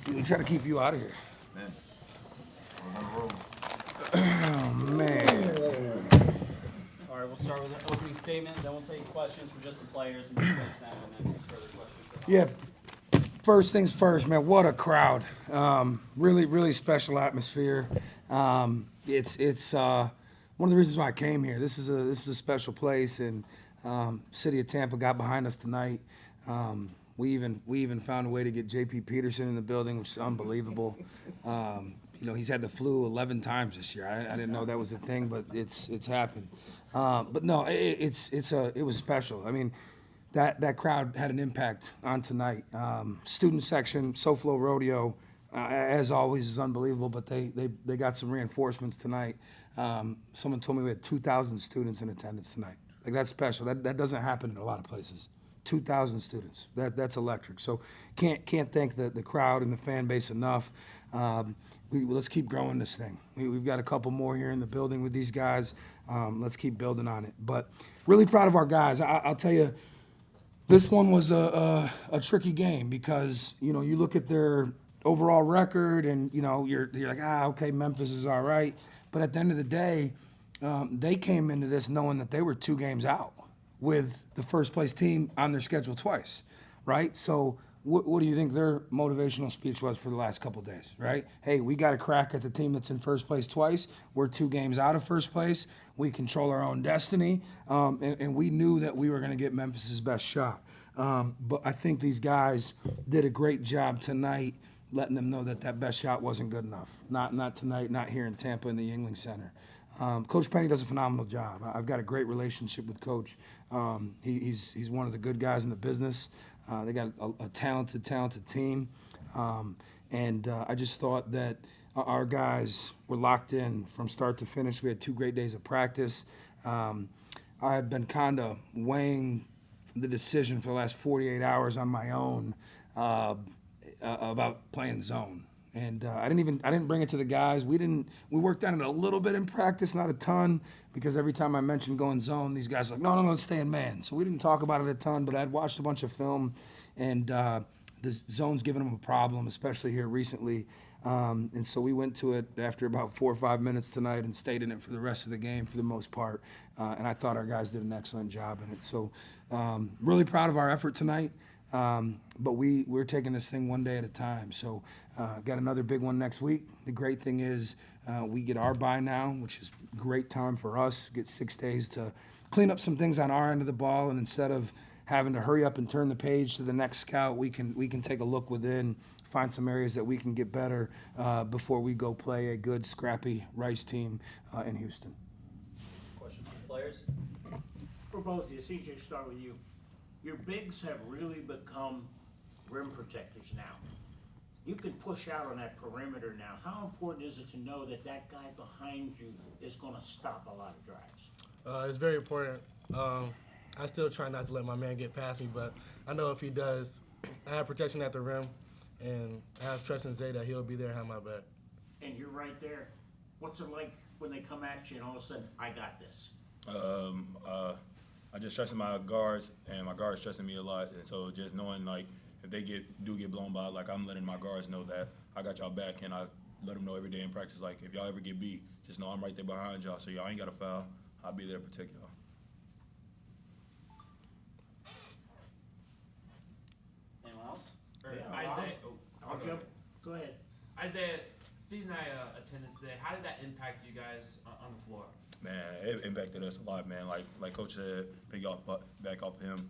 We try to keep you out of here. Man, we're on the road. Oh, man. All right, we'll start with an opening statement, then we'll take questions for just the players and discuss them, and then further questions. Yeah, first things first, man. What a crowd! Really special atmosphere. It's one of the reasons why I came here. This is a special place, and city of Tampa got behind us tonight. We even found a way to get J.P. Peterson in the building, which is unbelievable. He's had the flu 11 times this year. I didn't know that was a thing, but it's happened. But no, it was special. I mean, that crowd had an impact on tonight. Student section, SoFlo Rodeo, as always, is unbelievable. But they got some reinforcements tonight. Someone told me we had 2,000 students in attendance tonight. Like, that's special. That doesn't happen in a lot of places. 2,000 students. That's electric. So can't thank the crowd and the fan base enough. Let's keep growing this thing. We've got a couple more here in the building with these guys. Let's keep building on it. But really proud of our guys. I'll tell you, this one was a tricky game because, you look at their overall record and, you're like, okay, Memphis is all right. But at the end of the day, they came into this knowing that they were 2 games out with the first place team on their schedule twice, right? So what do you think their motivational speech was for the last couple of days, right? Hey, we got a crack at the team that's in first place twice. We're 2 games out of first place. We control our own destiny, and we knew that we were going to get Memphis's best shot. But I think these guys did a great job tonight letting them know that best shot wasn't good enough. Not tonight, not here in Tampa in the Yingling Center. Coach Penny does a phenomenal job. I've got a great relationship with Coach. He's one of the good guys in the business. They got a talented team. I just thought that our guys were locked in from start to finish. We had 2 great days of practice. I had been kind of weighing the decision for the last 48 hours on my own about playing zone. And I didn't bring it to the guys. We worked on it a little bit in practice, not a ton, because every time I mentioned going zone, these guys were like, no, let's stay in man. So we didn't talk about it a ton, but I'd watched a bunch of film, and the zone's given them a problem, especially here recently. And so we went to it after about 4 or 5 minutes tonight and stayed in it for the rest of the game for the most part. And I thought our guys did an excellent job in it. So really proud of our effort tonight. But we're taking this thing one day at a time. So got another big one next week. The great thing is we get our bye now, which is great time for us. Get 6 days to clean up some things on our end of the ball, and instead of having to hurry up and turn the page to the next scout, we can take a look within, find some areas that we can get better before we go play a good, scrappy Rice team in Houston. Questions for the players? For both of you, CJ, start with you. Your bigs have really become rim protectors now. You can push out on that perimeter now. How important is it to know that guy behind you is going to stop a lot of drives? It's very important. I still try not to let my man get past me, but I know if he does, I have protection at the rim, and I have trust in Zay that he'll be there and have my back. And you're right there. What's it like when they come at you and all of a sudden, I got this? I just trusted my guards, and my guards trusted me a lot. And so just knowing, like, if they do get blown by, like, I'm letting my guards know that I got y'all back, and I let them know every day in practice, like, if y'all ever get beat, just know I'm right there behind y'all, so y'all ain't got to foul. I'll be there to protect y'all. Anyone else? Yeah, Isaiah, I'll jump. Go ahead. Isaiah, season night attendance today, how did that impact you guys on the floor? Man, it impacted us a lot, man. Like Coach said, back off of him.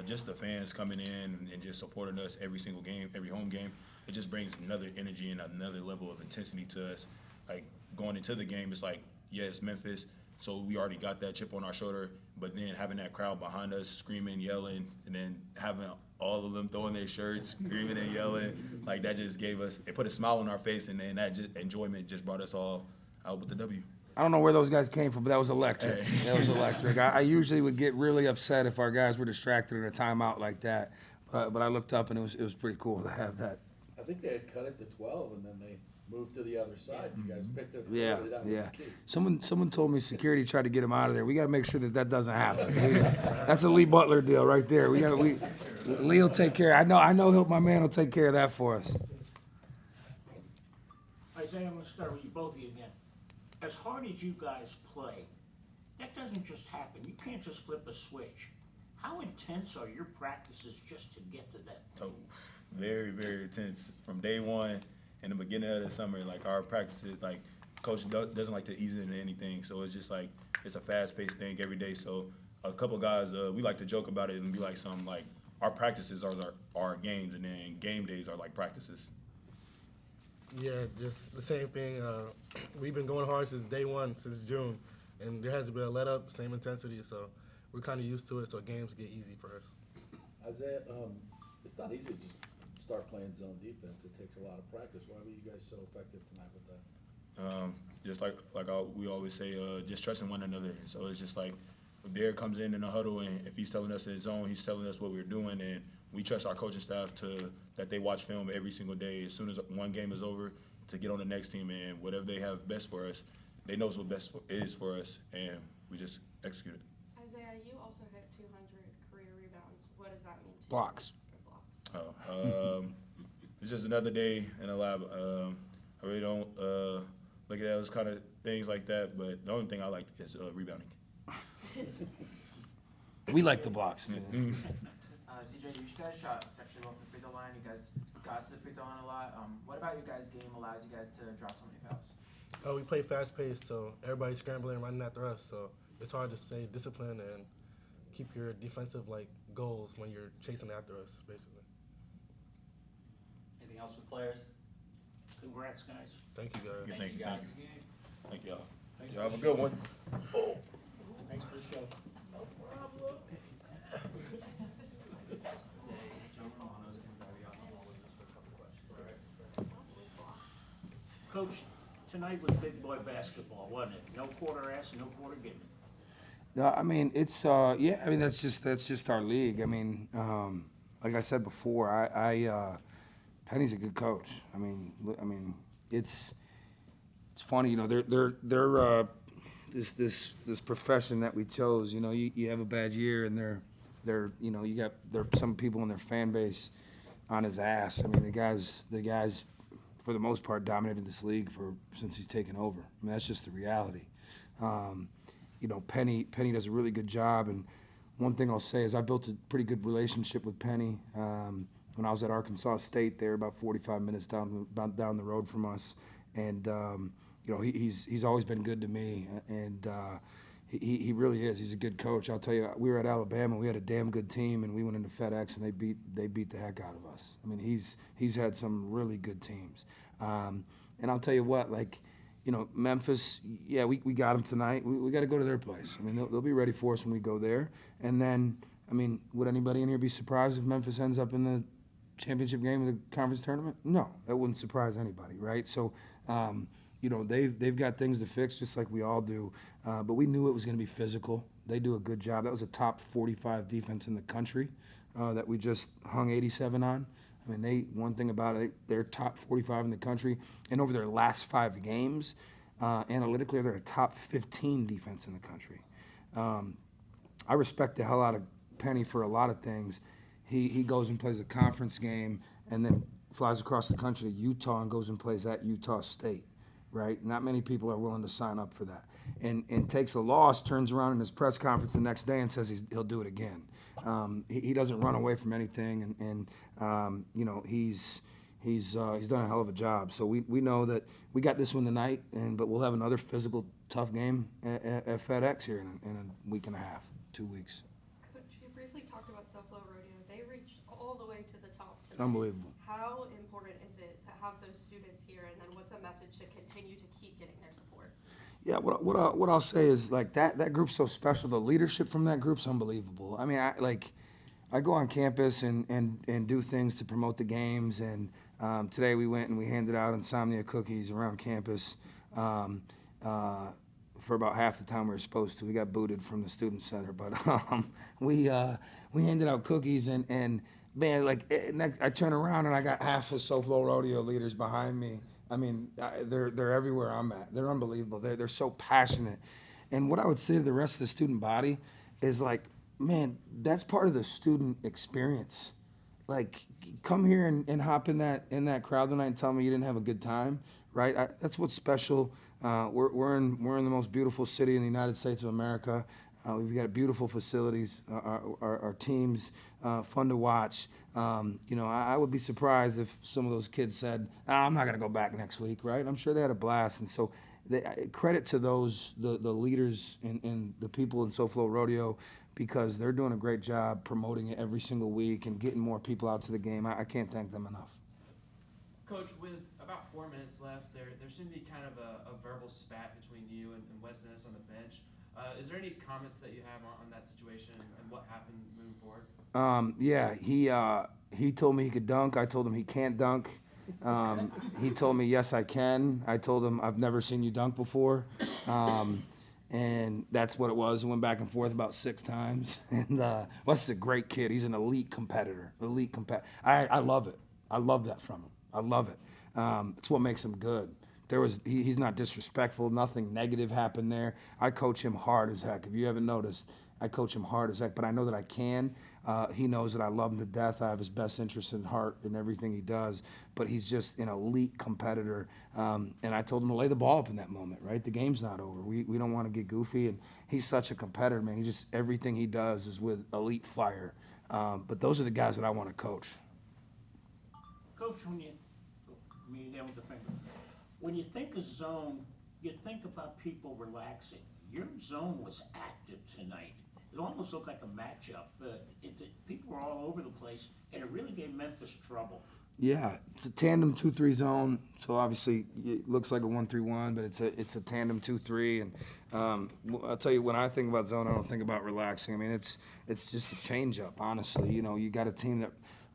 Just the fans coming in and just supporting us every single game, every home game. It just brings another energy and another level of intensity to us. Like, going into the game, it's like, yeah, it's Memphis, so we already got that chip on our shoulder. But then having that crowd behind us, screaming, yelling, and then having all of them throwing their shirts, screaming and yelling, like, that just it put a smile on our face, and then that enjoyment just brought us all out with the W. I don't know where those guys came from, but that was electric. That was electric. I usually would get really upset if our guys were distracted in a timeout like that, but I looked up and it was pretty cool to have that. I think they had cut it to 12, and then they moved to the other side. You guys picked it. Yeah, That was yeah. the key. Someone told me security tried to get him out of there. We got to make sure that doesn't happen. That's a Lee Butler deal right there. We Lee will take care. I know my man will take care of that for us. Isaiah, I'm gonna start with you, both of you again. As hard as you guys play, that doesn't just happen. You can't just flip a switch. How intense are your practices just to get to that? So very, very intense from day one in the beginning of the summer. Like our practices, like coach doesn't like to ease into anything, so it's just like it's a fast-paced thing every day. So a couple guys, we like to joke about it and be like something like our practices are our games, and then game days are like practices. Yeah, just the same thing. We've been going hard since day one, since June, and there hasn't been a let up, same intensity, so we're kind of used to it, so games get easy for us. Isaiah, it's not easy to just start playing zone defense. It takes a lot of practice. Why were you guys so effective tonight with that? Just we always say, just trusting one another. So it's just like if Derek comes in the huddle and if he's telling us his zone, he's telling us what we're doing, and we trust our coaching staff that they watch film every single day. As soon as one game is over, to get on the next team, and whatever they have best for us, they knows what best is for us, and we just execute it. Isaiah, you also hit 200 career rebounds. What does that mean to Blocks. you? Blocks. It's just another day in the lab. I really don't look at those kind of things like that, but the only thing I like is rebounding. We like the blocks. CJ, you guys shot exceptionally well from the free throw line. You guys got to the free throw line a lot. What about your guys' game allows you guys to drop so many fouls? We play fast paced, so everybody's scrambling and running after us, so it's hard to stay disciplined and keep your defensive goals when you're chasing after us, basically. Anything else for the players? Congrats, guys. Thank you, guys. Thank you, guys. Thank y'all. Y'all have a good one. Thanks for the show. Coach, tonight was big boy basketball, wasn't it? No quarter asked, no quarter given. No, I mean it's yeah. I mean that's just our league. I mean, like I said before, Penny's a good coach. I mean it's funny, you know. They're this profession that we chose. You know, you have a bad year, and they're you know, there are some people in their fan base on his ass. I mean the guys for the most part dominated this league since he's taken over. I mean that's just the reality. You know, Penny does a really good job, and one thing I'll say is I built a pretty good relationship with Penny. When I was at Arkansas State, they were about 45 minutes down the road from us, and you know, he's always been good to me, and he really is. He's a good coach. I'll tell you, we were at Alabama, we had a damn good team, and we went into FedEx and they beat the heck out of us. I mean, he's had some really good teams, and I'll tell you what, you know, Memphis, yeah, we got them tonight. We got to go to their place. I mean, they'll be ready for us when we go there. And then, I mean, would anybody in here be surprised if Memphis ends up in the championship game of the conference tournament? No, that wouldn't surprise anybody, right? So, you know, they've got things to fix just like we all do. But we knew it was going to be physical. They do a good job. That was a top 45 defense in the country that we just hung 87 on. I mean, one thing about it, they're top 45 in the country, and over their last 5 games, analytically, they're a top 15 defense in the country. I respect the hell out of Penny for a lot of things. He goes and plays a conference game and then flies across the country to Utah and goes and plays at Utah State, right? Not many people are willing to sign up for that. And takes a loss, turns around in his press conference the next day and says he'll do it again. He doesn't run away from anything, and you know, he's done a hell of a job. So we know that we got this one tonight, but we'll have another physical, tough game at FedEx here in a week and a half, 2 weeks. Coach, you briefly talked about Self-Flow Rodeo. They reached all the way to the top tonight. It's unbelievable. How important is it to have those students here, and then what's a message to continue to keep getting their support? Yeah, what I'll say is that group's so special. The leadership from that group's unbelievable. I mean, I go on campus and do things to promote the games. And today we went and we handed out insomnia cookies around campus for about half the time we were supposed to. We got booted from the student center, but we handed out cookies and man, I turn around and I got half the Self-Flow Rodeo leaders behind me. I mean, they're everywhere I'm at. They're unbelievable. They're so passionate. And what I would say to the rest of the student body is man, that's part of the student experience. like come here and hop in that crowd tonight and tell me you didn't have a good time, right? That's what's special. We're in the most beautiful city in the United States of America. We've got beautiful facilities. Our teams fun to watch. I would be surprised if some of those kids said, I'm not going to go back next week, right? I'm sure they had a blast. And so credit to those, the leaders and the people in SoFlo Rodeo, because they're doing a great job promoting it every single week and getting more people out to the game. I can't thank them enough. Coach, with about 4 minutes left, there seemed to be kind of a verbal spat between you and Wes Dennis on the bench. Is there any comments that you have on that situation and what happened moving forward? Yeah, he told me he could dunk. I told him he can't dunk. He told me, yes, I can. I told him, I've never seen you dunk before. And that's what it was. Went back and forth about 6 times. And Wes is a great kid. He's an elite competitor. I love it. I love that from him. I love it. It's what makes him good. He's not disrespectful. Nothing negative happened there. I coach him hard as heck. If you haven't noticed, I coach him hard as heck. But I know that I can. He knows that I love him to death. I have his best interest in heart in everything he does. But he's just an elite competitor. And I told him to lay the ball up in that moment, right? The game's not over. We don't want to get goofy. And he's such a competitor, man. Everything he does is with elite fire. But those are the guys that I want to coach. Coach, when you think of zone, you think about people relaxing. Your zone was active tonight. It almost looked like a matchup. People were all over the place, and it really gave Memphis trouble. Yeah, it's a tandem 2-3 zone. So obviously it looks like a 1-3-1, but it's a tandem 2-3. And I'll tell you, when I think about zone, I don't think about relaxing. I mean, it's just a changeup. Honestly, you got a team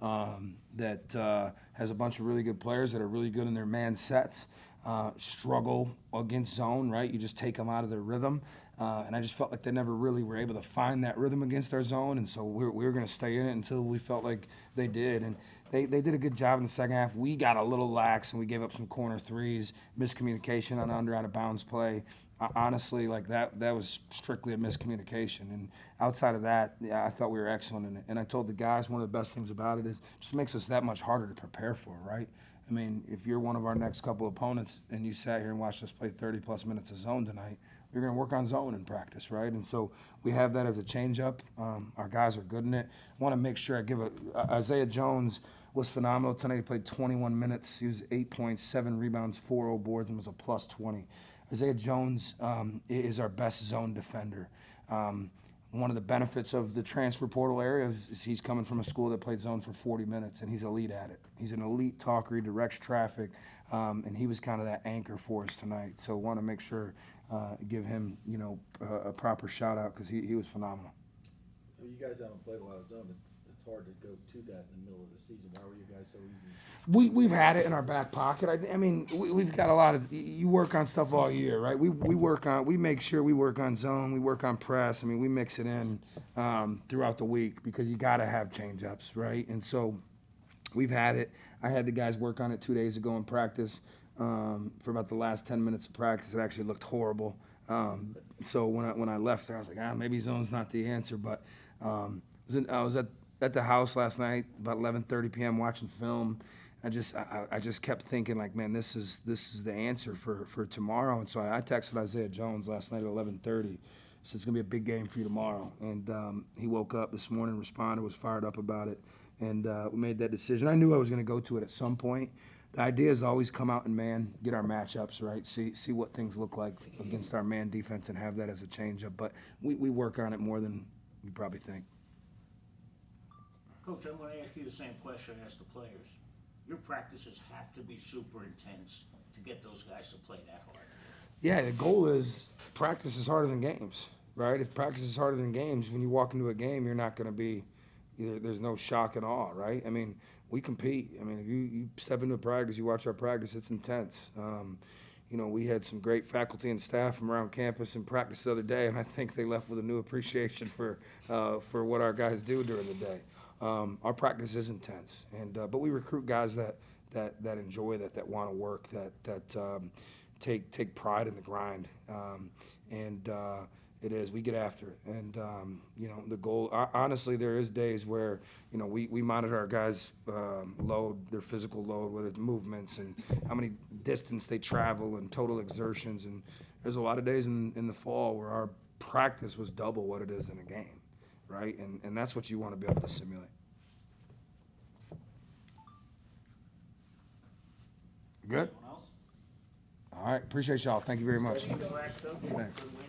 that has a bunch of really good players that are really good in their man sets. Struggle against zone, right? You just take them out of their rhythm. And I just felt like they never really were able to find that rhythm against our zone. And so we were going to stay in it until we felt like they did. And they did a good job in the second half. We got a little lax and we gave up some corner threes, miscommunication on under out of bounds play. Honestly, like that was strictly a miscommunication. And outside of that, I thought we were excellent in it. And I told the guys, one of the best things about it is it just makes us that much harder to prepare for, right? I mean, if you're one of our next couple opponents and you sat here and watched us play 30-plus minutes of zone tonight, you're going to work on zone in practice, right? And so we have that as a change-up. Our guys are good in it. I want to make sure I give Isaiah Jones was phenomenal tonight. He played 21 minutes. He was 8 points, 7 rebounds, 4 boards, and was a plus 20. Isaiah Jones is our best zone defender. One of the benefits of the transfer portal area is he's coming from a school that played zone for 40 minutes, and he's elite at it. He's an elite talker. He directs traffic, and he was kind of that anchor for us tonight. So want to make sure give him, a proper shout out because he was phenomenal. So you guys haven't played a lot of zone. It's hard to go to that in the middle of the season. Why were you guys so easy? We've had it in our back pocket. I mean, we've got a lot of. You work on stuff all year, right? We make sure we work on zone. We work on press. I mean, we mix it in throughout the week because you got to have change ups, right? And so we've had it. I had the guys work on it 2 days ago in practice. For about the last 10 minutes of practice, it actually looked horrible. So when I left there, I was like, maybe zone's not the answer. But I was at the house last night about 11:30 p.m. watching film. I just kept thinking like, man, this is the answer for tomorrow. And so I texted Isaiah Jones last night at 11:30. Said it's gonna be a big game for you tomorrow. And he woke up this morning, responded, was fired up about it, and we made that decision. I knew I was gonna go to it at some point. The idea is to always come out and man, get our matchups right, see what things look like against our man defense, and have that as a changeup. But we work on it more than you probably think. Coach, I'm going to ask you the same question as the players. Your practices have to be super intense to get those guys to play that hard. Yeah, the goal is practice is harder than games, right? If practice is harder than games, when you walk into a game, you're not going to be, there's no shock and awe, right? I mean, we compete. I mean, if you step into a practice, you watch our practice, it's intense. We had some great faculty and staff from around campus in practice the other day, and I think they left with a new appreciation for what our guys do during the day. Our practice is intense, but we recruit guys that enjoy that want to work, that take pride in the grind, It is. We get after it. And, you know, the goal, honestly, there is days where, you know, we monitor our guys' load, their physical load, whether it's movements and how many distance they travel and total exertions. And there's a lot of days in the fall where our practice was double what it is in a game, right? And that's what you want to be able to simulate. Good? Anyone else? All right. Appreciate y'all. Thank you very much. Congrats, Coach. Thanks. Good win.